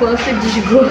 Poça de esgoto.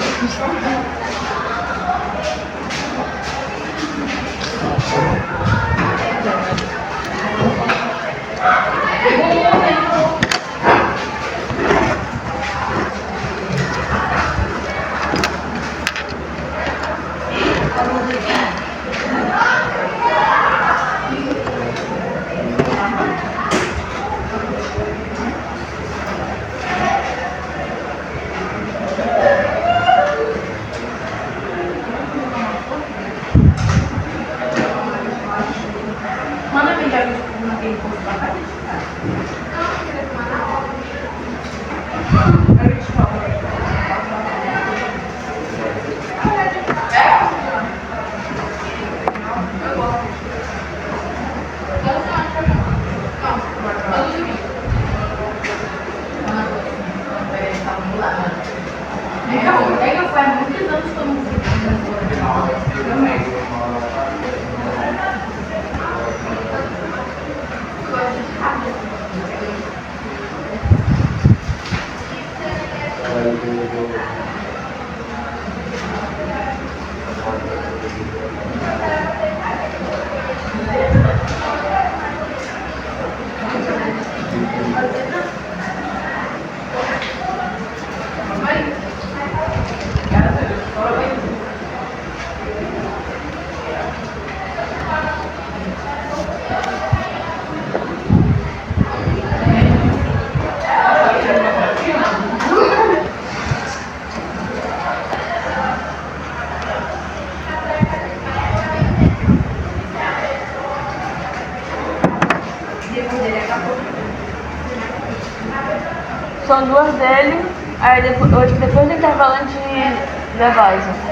São duas dele, aí depois do intervalo a gente revisa.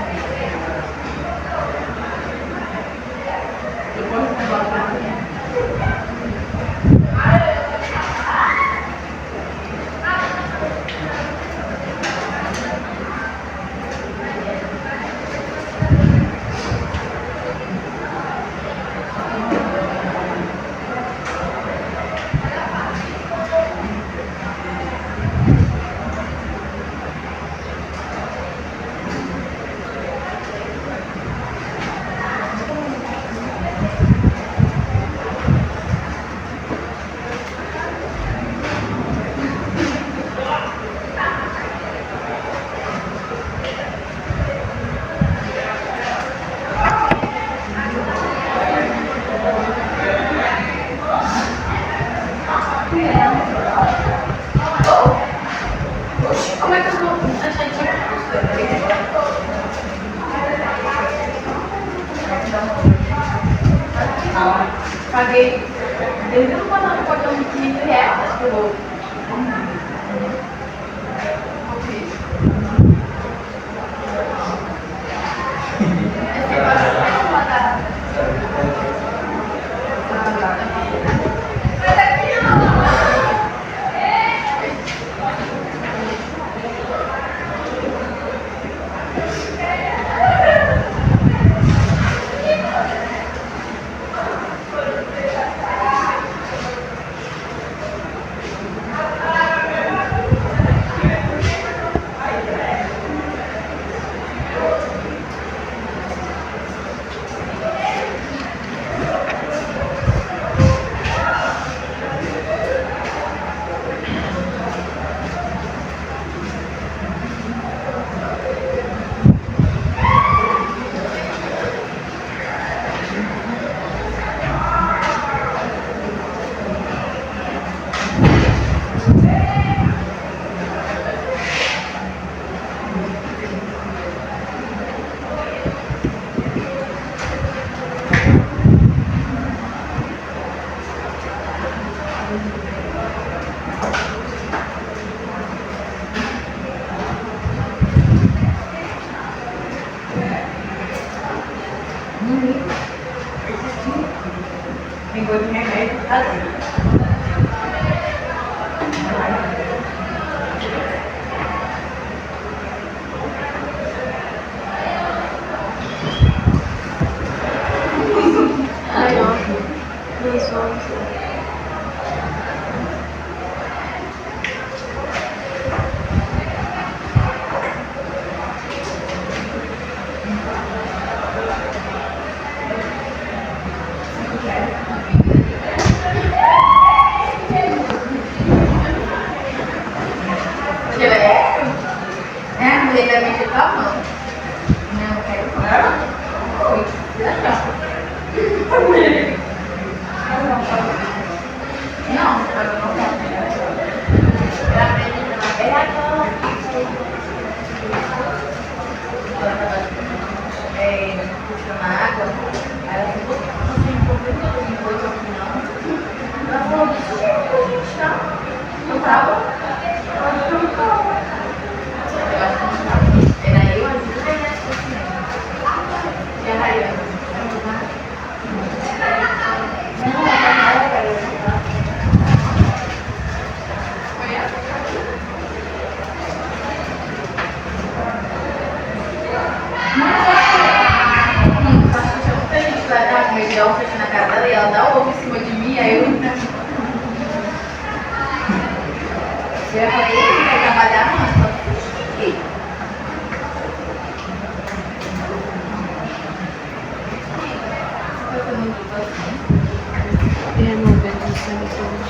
Como é que eu vou? Paguei. Desde o ano passado, uns 15 reais, acho que eu vou. Tem coisa de remédio pra fazer. Ai, ó. 2 horas. ele vai mexer com a mão. Não, eu quero não. Oi, não, eu não quero. Eu aprendi pela beira. Puxando a água, aí ela ficou assim, um pouquinho depois ao final. Ela falou, gente, não tava? Eu acho que não tava. Eu acho que não tava. Era eu, a Júlia e a Cristina. E a Rayana. Não, não, cara. Foi essa? Eu fui na casa dela e ela dá o ovo em cima de mim, aí eu falei, ele vai trabalhar, não, só fiquei. Removendo os sensores.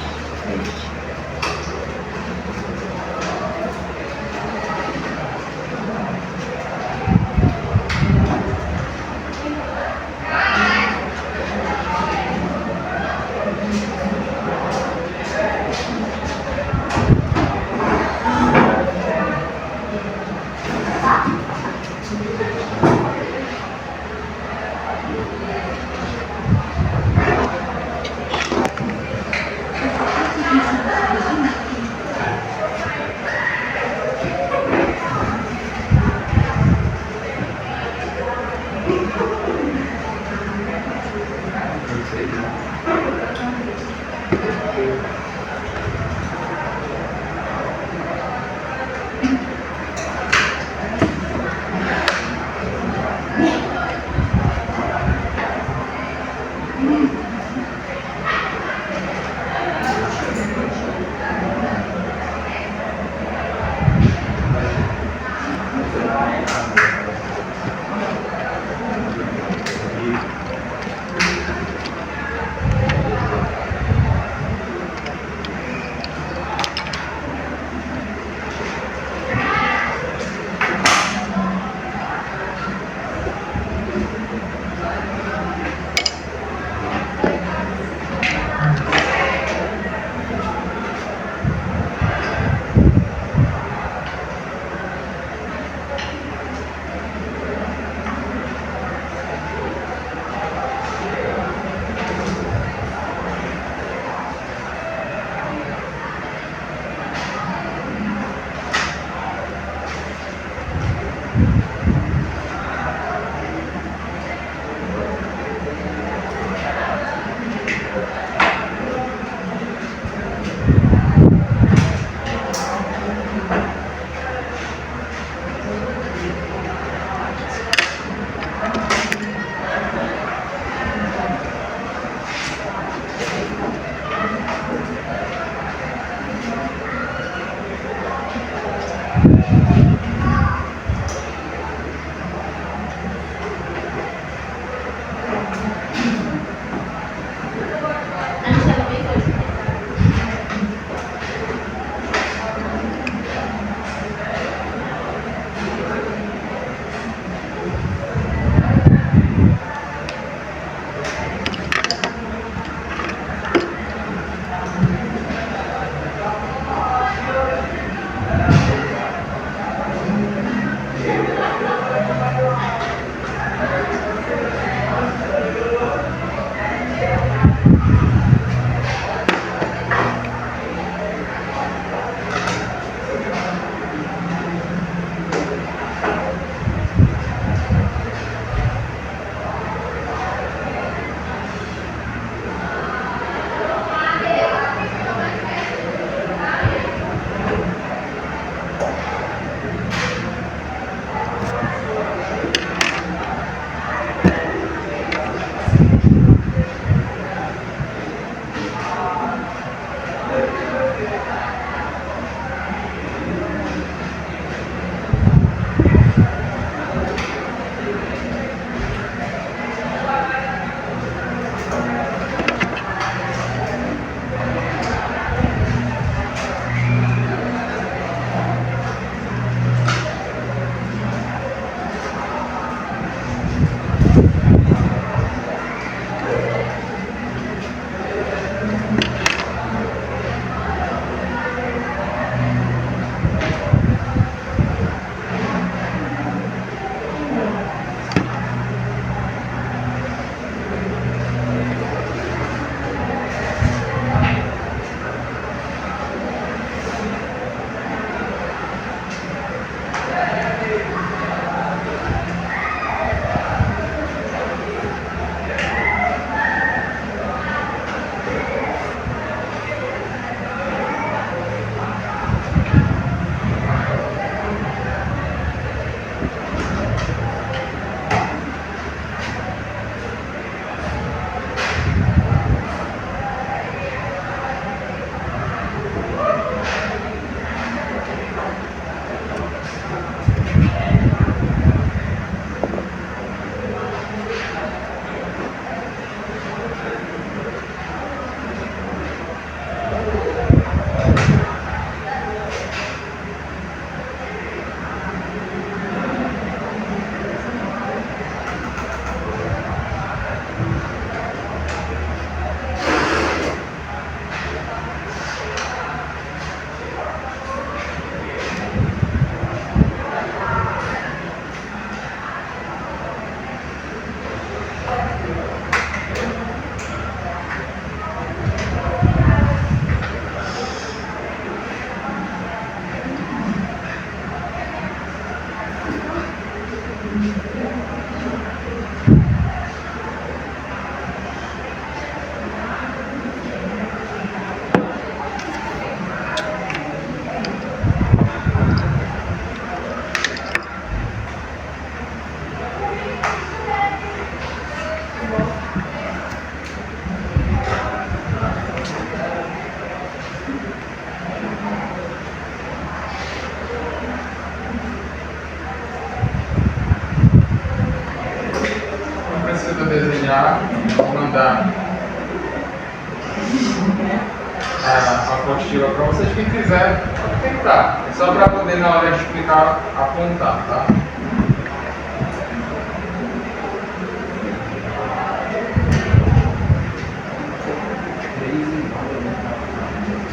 apostila para vocês, quem quiser tentar. É só para poder na hora de explicar, apontar, tá?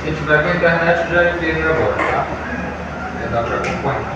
Quem tiver com a internet já entende agora, tá? Dá para acompanhar.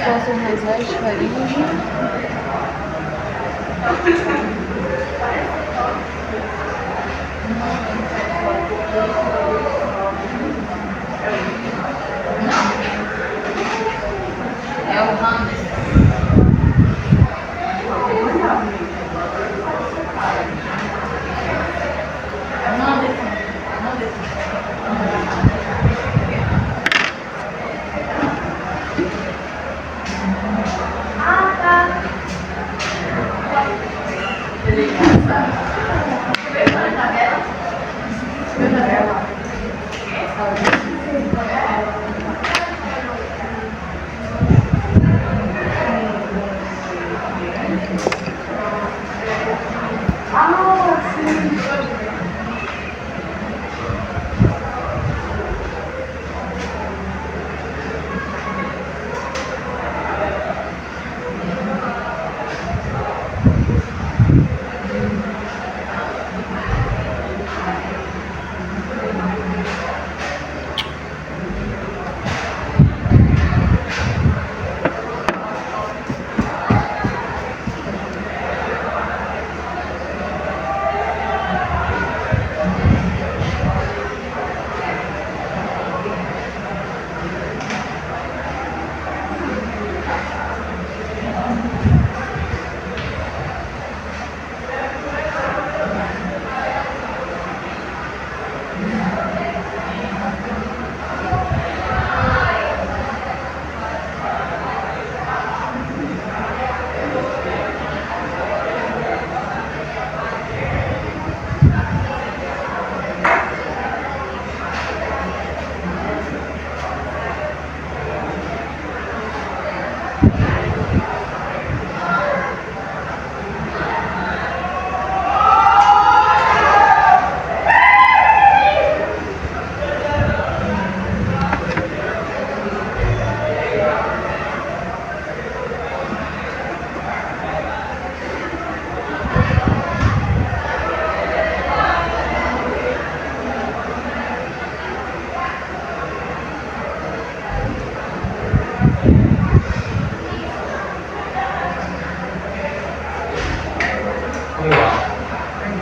Posso rezar de faringe. É o Hamlet.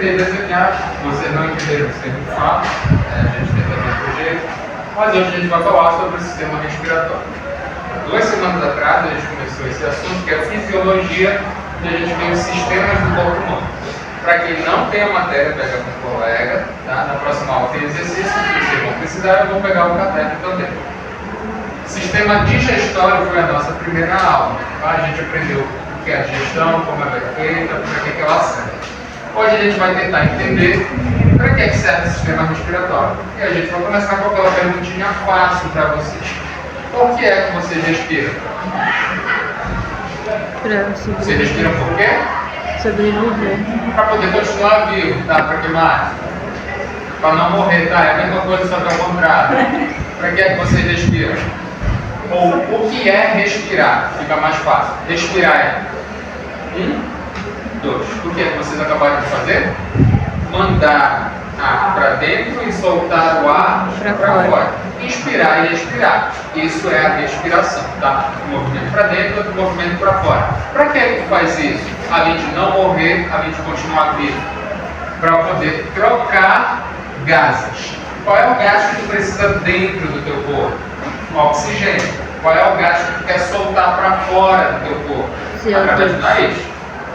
Desenhar, se vocês não entenderam o sistema de fato, a gente tenta de outro jeito, mas hoje a gente vai falar sobre o sistema respiratório. 2 semanas atrás a gente começou esse assunto que é a fisiologia, e a gente vê os sistemas do corpo humano. Para quem não tem a matéria, pega com o colega, tá? Na próxima aula tem exercício, se vocês vão precisar, eu vou pegar o caderno também. Sistema digestório foi a nossa primeira aula. Tá? A gente aprendeu o que é a digestão, como ela é feita, para que ela serve. Hoje a gente vai tentar entender para que serve o sistema respiratório. E a gente vai começar com aquela perguntinha fácil para vocês. Por que é que vocês respiram? Você respira por quê? Sobreviver. Para poder continuar vivo, tá? Para que mais? Para não morrer, tá? É a mesma coisa, só que ao contrário. Para que é que vocês respiram? Ou o que é respirar? Fica mais fácil. Respirar é 1, 2. O que é que vocês acabaram de fazer? Mandar ar para dentro e soltar o ar Pra para fora. fora. Inspirar e expirar. Isso é a respiração, tá? Um movimento para dentro, outro movimento para fora. Para que é que faz isso? Além de não morrer, além de continuar vivo. Para poder trocar gases. Qual é o gás que tu precisa dentro do teu corpo? O oxigênio. Qual é o gás que tu quer soltar para fora do teu corpo? CO2. Através do nariz.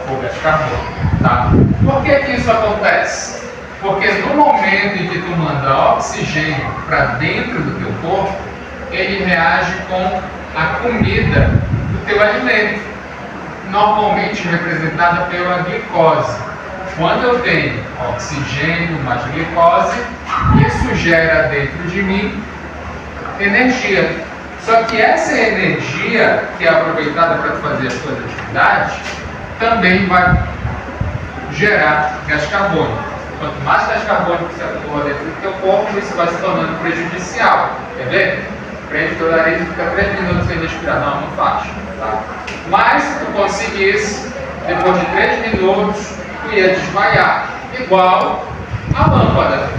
O gás carbônico, tá? Por que que isso acontece? Porque no momento em que tu manda oxigênio para dentro do teu corpo, ele reage com a comida do teu alimento, normalmente representada pela glicose. Quando eu tenho oxigênio mais glicose, isso gera dentro de mim energia. Só que essa energia que é aproveitada para fazer as suas atividades, também vai gerar gás carbônico. Quanto mais gás carbônico você atua dentro do teu corpo, isso vai se tornando prejudicial. Quer ver? Prende teu nariz e fica 3 minutos sem respirar. Não, não faz. Tá? Mas se tu conseguisse, depois de 3 minutos, tu ia desmaiar. Igual a lâmpada.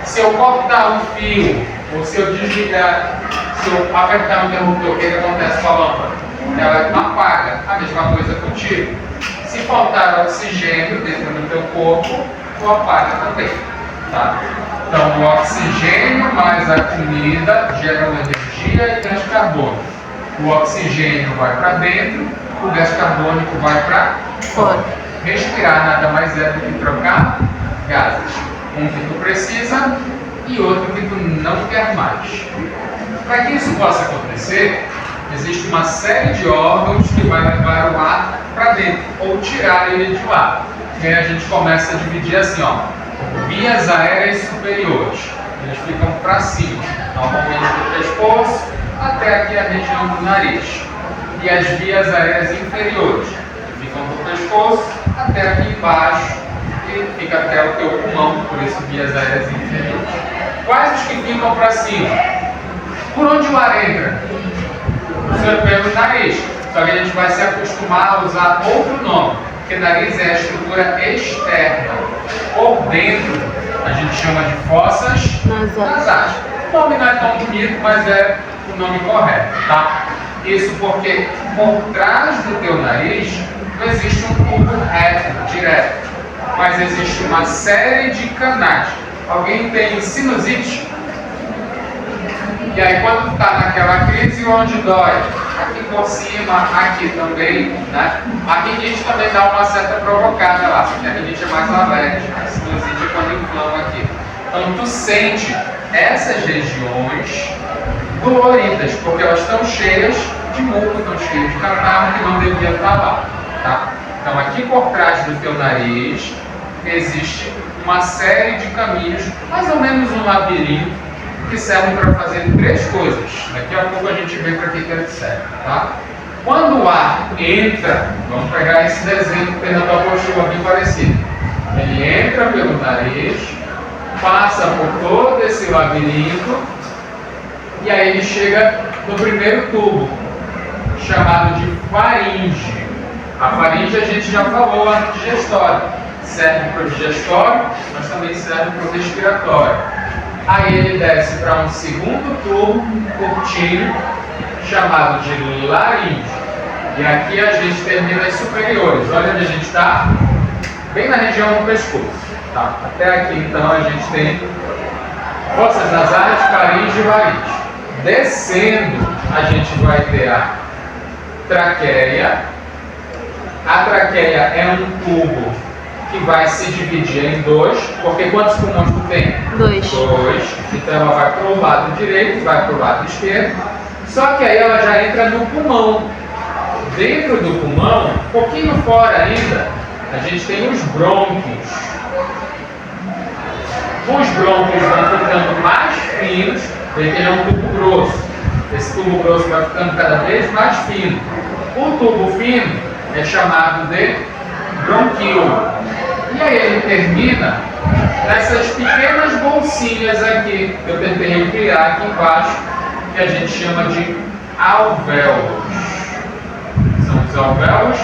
Se eu cortar um fio, ou se eu desligar, se eu apertar o interruptor, o que acontece com a lâmpada? Ela apaga. A mesma coisa contigo. Se faltar oxigênio dentro do teu corpo, tu apaga também. Tá? Então, o oxigênio mais a comida geram energia e gás carbônico. O oxigênio vai para dentro, o gás carbônico vai para fora. Respirar nada mais é do que trocar gases. Um que tu precisa e outro que tu não quer mais. Para que isso possa acontecer, existe uma série de órgãos que vai levar o ar para dentro ou tirar ele de lá. E aí a gente começa a dividir assim, ó, vias aéreas superiores. Eles ficam para cima, normalmente do pescoço até aqui a região do nariz. E as vias aéreas inferiores, que ficam do pescoço até aqui embaixo e fica até o teu pulmão, por isso vias aéreas inferiores. Quais os que ficam para cima? Por onde o ar entra? Pelo nariz. Só que a gente vai se acostumar a usar outro nome, porque nariz é a estrutura externa. Por dentro, a gente chama de fossas nasais. O nome não é tão bonito, mas é o nome correto, tá? Isso porque por trás do teu nariz não existe um tubo reto, direto, mas existe uma série de canais. Alguém tem sinusite? E aí quando está naquela crise, onde dói? Aqui por cima, aqui também, né? A rinite também dá uma certa provocada lá, porque a rinite é mais alérgica, a sinusite é quando inflama aqui. Então tu sente essas regiões doloridas, porque elas estão cheias de muco, estão cheias de catarro que não devia estar lá, tá? Então aqui por trás do teu nariz existe uma série de caminhos, mais ou menos um labirinto, que servem para fazer 3 coisas. Daqui a pouco a gente vê para que ele serve, tá? Quando o ar entra, vamos pegar esse desenho que tem na tua postura bem parecido. Ele entra pelo nariz, passa por todo esse labirinto e aí ele chega no primeiro tubo, chamado de faringe. A faringe a gente já falou lá no digestório. Serve para o digestório, mas também serve para o respiratório. Aí ele desce para um segundo tubo curtinho, chamado de laringe. E aqui a gente termina as superiores. Olha onde a gente está, bem na região do pescoço. Tá? Até aqui então a gente tem fossas nasais, faringe e laringe. Descendo a gente vai ter a traqueia. A traqueia é um tubo que vai se dividir em 2, porque quantos pulmões tu tem? 2. 2. Então ela vai para o lado direito e vai para o lado esquerdo. Só que aí ela já entra no pulmão. Dentro do pulmão, um pouquinho fora ainda, a gente tem os brônquios. Os brônquios vão ficando mais finos, porque ele é um tubo grosso. Esse tubo grosso vai ficando cada vez mais fino. O tubo fino é chamado de bronquíolo. E aí ele termina nessas pequenas bolsinhas aqui, que eu tentei criar aqui embaixo, que a gente chama de alvéolos. São os alvéolos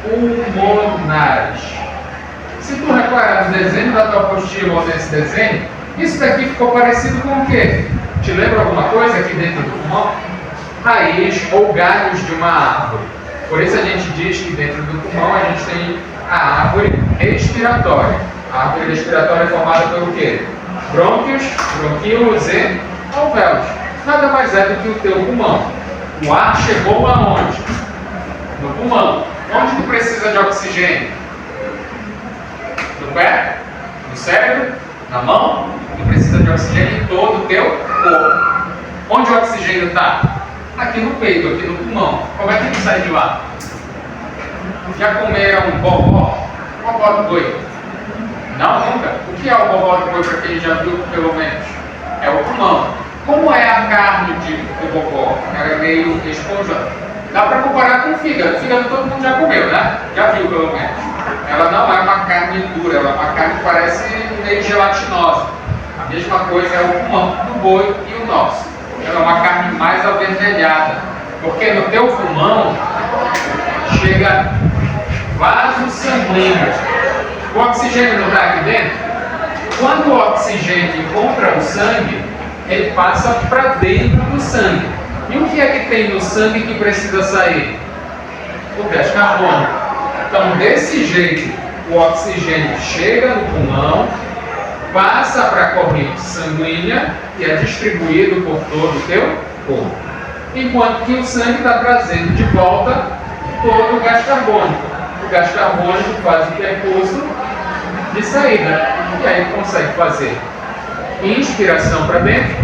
pulmonares. Se tu reparar no desenho da tua apostila ou nesse desenho, isso daqui ficou parecido com o quê? Te lembra alguma coisa aqui dentro do pulmão? Raiz ou galhos de uma árvore. Por isso a gente diz que dentro do pulmão a gente tem a árvore respiratória. A árvore respiratória é formada pelo quê? Brônquios, bronquíolos e alvéolos. Nada mais é do que o teu pulmão. O ar chegou aonde? No pulmão. Onde tu precisa de oxigênio? No pé? No cérebro? Na mão? Tu precisa de oxigênio em todo o teu corpo. Onde o oxigênio está? Aqui no peito, aqui no pulmão. Como é que ele sai de lá? Já comeram bobó? Bobó do boi? Não, nunca. O que é o bobó do boi para quem já viu, pelo menos? É o pulmão. Como é a carne do bobó? Ela é meio esponjosa. Dá para comparar com o fígado. O fígado todo mundo já comeu, né? Já viu, pelo menos. Ela não é uma carne dura, ela é uma carne que parece meio gelatinosa. A mesma coisa é o pulmão do boi e o nosso. Ela é uma carne mais avermelhada, porque no teu pulmão chega vaso sanguíneo. O oxigênio não está aqui dentro? Quando o oxigênio encontra o sangue, ele passa para dentro do sangue. E o que é que tem no sangue que precisa sair? O gás carbônico. Então, desse jeito, o oxigênio chega no pulmão, passa para a corrente sanguínea e é distribuído por todo o teu corpo. Enquanto que o sangue está trazendo de volta todo o gás carbônico. O gás carbônico faz o percurso de saída. E aí consegue fazer inspiração para dentro,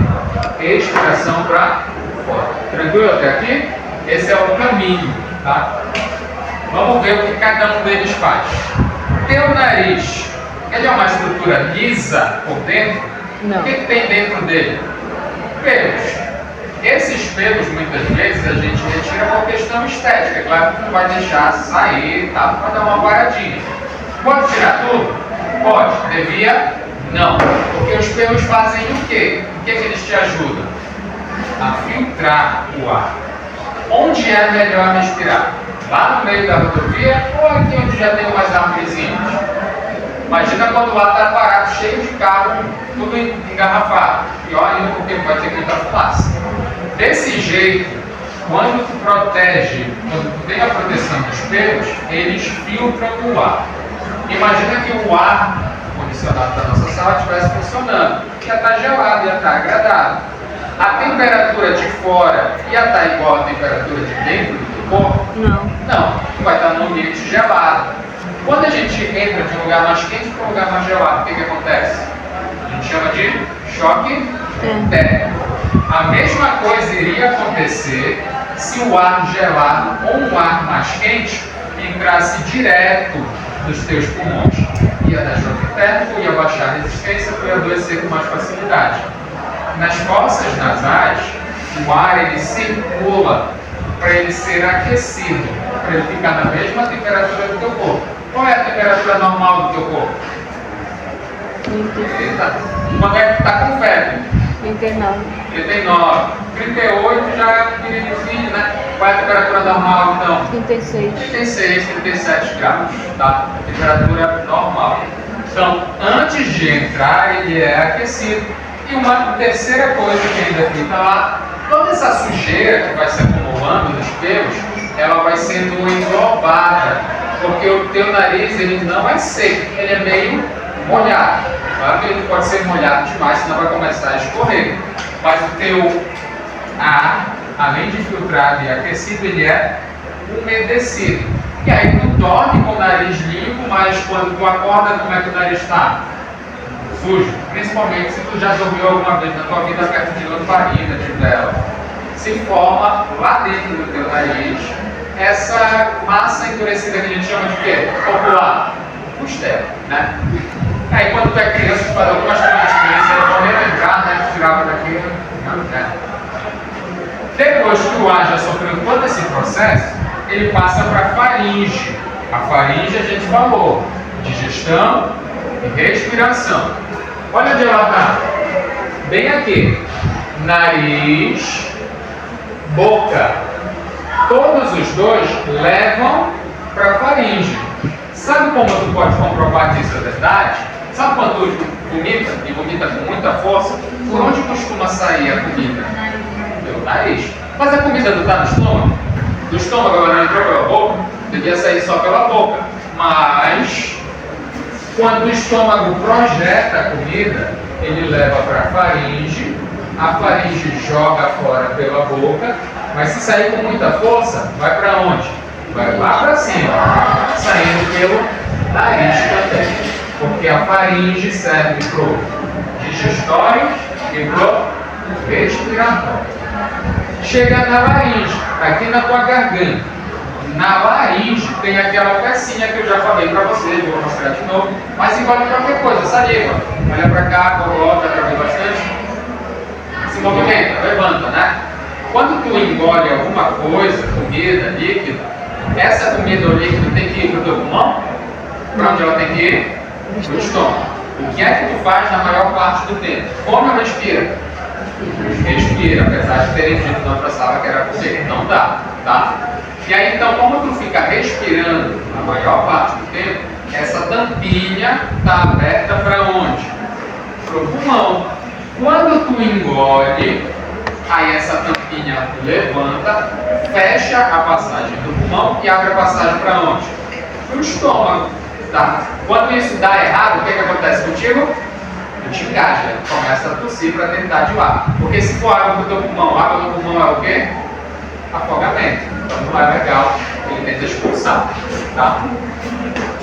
expiração para fora. Tranquilo até aqui? Esse é o caminho, tá? Vamos ver o que cada um deles faz. Teu nariz, ele é uma estrutura lisa por dentro? Não. O que tem dentro dele? Pelos. Esses pelos, muitas vezes, a gente retira por questão estética. Claro que não vai deixar sair, tá? Vai dar uma paradinha. Pode tirar tudo? Pode. Devia? Não. Porque os pelos fazem o quê? O que eles te ajudam? A filtrar o ar. Onde é melhor respirar? Lá no meio da rodovia ou aqui onde já tem umas árvorezinhas? Imagina quando lá está parado, cheio de carro, tudo engarrafado. E olha, porque vai ter muita fumaça. Desse jeito, quando tu protege, quando tu tem a proteção dos pelos, eles filtram o ar. Imagina que o ar condicionado da nossa sala estivesse funcionando. Ia estar gelado, ia estar agradável. A temperatura de fora ia estar igual à temperatura de dentro do corpo? Não. Não, tu vai estar num ambiente gelado. Quando a gente entra de um lugar mais quente para um lugar mais gelado, o que acontece? A gente chama de choque térmico. A mesma coisa iria acontecer se o ar gelado ou um ar mais quente entrasse direto dos teus pulmões. Ia dar choque térmico, ia baixar a resistência, tu ia adoecer com mais facilidade. Nas fossas nasais, o ar ele circula para ele ser aquecido, para ele ficar na mesma temperatura do teu corpo. Qual é a temperatura normal do teu corpo? 39. Eita, quando é que tu está com febre? 39. 39. 38 já é um meninozinho, né? Qual é a temperatura normal então? 36. 36, 37 graus, tá? Temperatura normal. Então, antes de entrar, ele é aquecido. E uma terceira coisa que ainda fica lá, toda essa sujeira que vai se acumulando nos pelos, ela vai sendo englobada, porque o teu nariz ele não é seco, ele é meio molhado. Claro que ele pode ser molhado demais, senão vai começar a escorrer. Mas o teu ar, além de filtrado e aquecido, ele é umedecido. E aí tu dorme com o nariz limpo, mas quando tu acorda, como é que o nariz está? Sujo. Principalmente se tu já dormiu alguma vez na tua vida perto de lamparina, de vela. Se forma lá dentro do teu nariz essa massa endurecida que a gente chama de quê? Popular. Costela, né? Aí quando tu é criança, tu faz algumas experiências, é bom relembrar, né? Tu tirava daquilo, né? Depois que o ar já sofreu todo esse processo, ele passa para a faringe. A faringe a gente falou, digestão e respiração. Olha onde ela está. Bem aqui. Nariz, boca. Todos os dois levam para a faringe. Sabe como tu pode comprovar que isso é verdade? Sabe quando tu vomita, e vomita com muita força? Por onde costuma sair a comida? Pelo nariz. Mas a comida não está no estômago? Do estômago ela não entrou pela boca? Devia sair só pela boca. Mas, quando o estômago projeta a comida, ele leva para a faringe joga fora pela boca, mas se sair com muita força, vai para onde? Vai lá para cima, saindo pelo nariz também, porque a faringe serve para o digestório e para o respiratório. Chega na laringe, aqui na tua garganta. Na laringe tem aquela pecinha que eu já falei para vocês, vou mostrar de novo, mas engole qualquer coisa, saliva. Olha para cá, coloca, para ver bastante. Se movimenta, levanta, né? Quando tu engole alguma coisa, comida, líquido, essa comida ou líquido tem que ir para o teu pulmão? Para onde ela tem que ir? Para o estômago. O que é que tu faz na maior parte do tempo? Come ou respira? Respira, apesar de terem dito na outra sala que era comer. Não dá, tá? E aí então, como tu fica respirando a maior parte do tempo, essa tampinha está aberta para onde? Para o pulmão. Quando tu engole, aí essa tampinha levanta, fecha a passagem do pulmão e abre a passagem para onde? Para o estômago. Tá? Quando isso dá errado, o que acontece contigo? Tu te engaja, começa a tossir para tentar de ar. Porque se for água para o teu pulmão, água no pulmão é o quê? Afogamento. Então não é legal, ele tenta expulsar. Tá?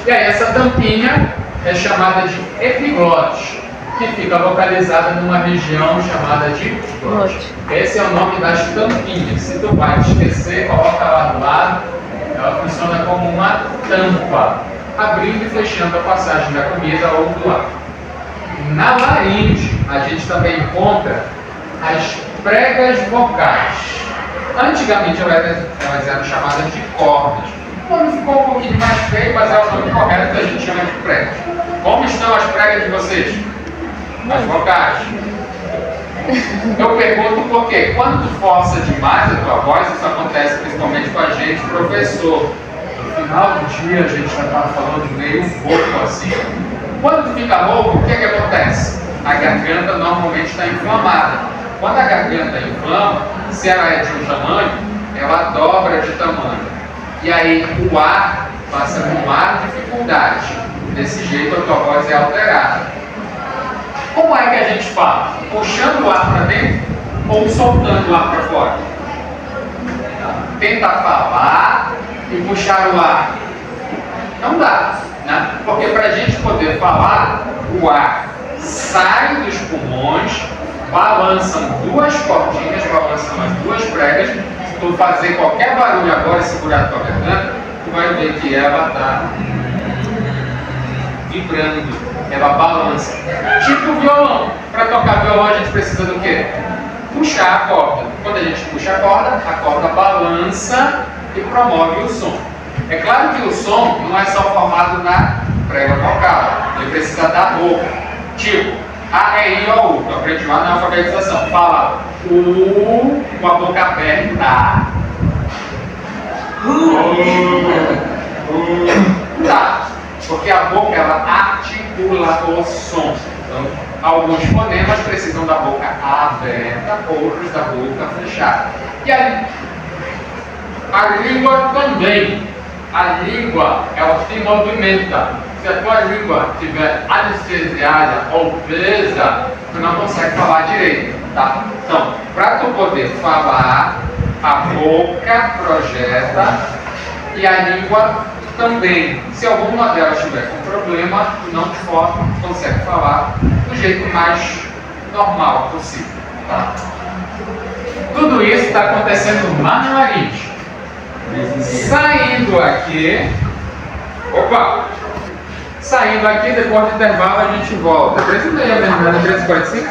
E aí essa tampinha é chamada de epiglote, que fica localizada numa região chamada de glote. Esse é o nome das tampinhas. Se tu vai te esquecer, coloca lá do lado. Ela funciona como uma tampa, abrindo e fechando a passagem da comida ou do ar. Na laringe, a gente também encontra as pregas vocais. Antigamente elas eram chamadas de cordas. O nome ficou um pouquinho mais feio, mas é o nome correto que a gente chama de pregas. Como estão as pregas de vocês? As vocais. Eu pergunto por quê? Quando tu força demais a tua voz, isso acontece principalmente com a gente, professor. No final do dia a gente já está falando meio rouco assim. Quando tu fica rouco, o que acontece? A garganta normalmente está inflamada. Quando a garganta inflama, se ela é de um tamanho, ela dobra de tamanho. E aí o ar passa com mais dificuldade. Desse jeito a tua voz é alterada. Como é que a gente fala? Puxando o ar para dentro ou soltando o ar para fora? Tenta falar e puxar o ar. Não dá, né? Porque para a gente poder falar, o ar sai dos pulmões, balançam duas cordinhas, balançam as duas pregas. Se tu fazer qualquer barulho agora e segurar a tua garganta, tu vai ver que ela está vibrando. Ela balança. Tipo violão. Para tocar violão a gente precisa do quê? Puxar a corda. Quando a gente puxa a corda balança e promove o som. É claro que o som não é só formado na prega vocal. Ele precisa da boca. Tipo, A, E, I, O, U. Tu aprendeu lá na alfabetização. Fala U com a boca aberta. Tá. Porque a boca, ela articula o som. Então, alguns fonemas precisam da boca aberta, outros da boca fechada. E aí, a língua também. A língua, ela se movimenta. Se a tua língua estiver anestesiada ou presa, tu não consegue falar direito, tá? Então, para tu poder falar, a boca projeta e a língua também. Se alguma delas tiver com problema, tu não consegue falar do jeito mais normal possível, tá? Tudo isso está acontecendo lá na laringe. Saindo aqui, saindo aqui, depois do intervalo a gente volta. 13h30 mesmo, né? 13h45?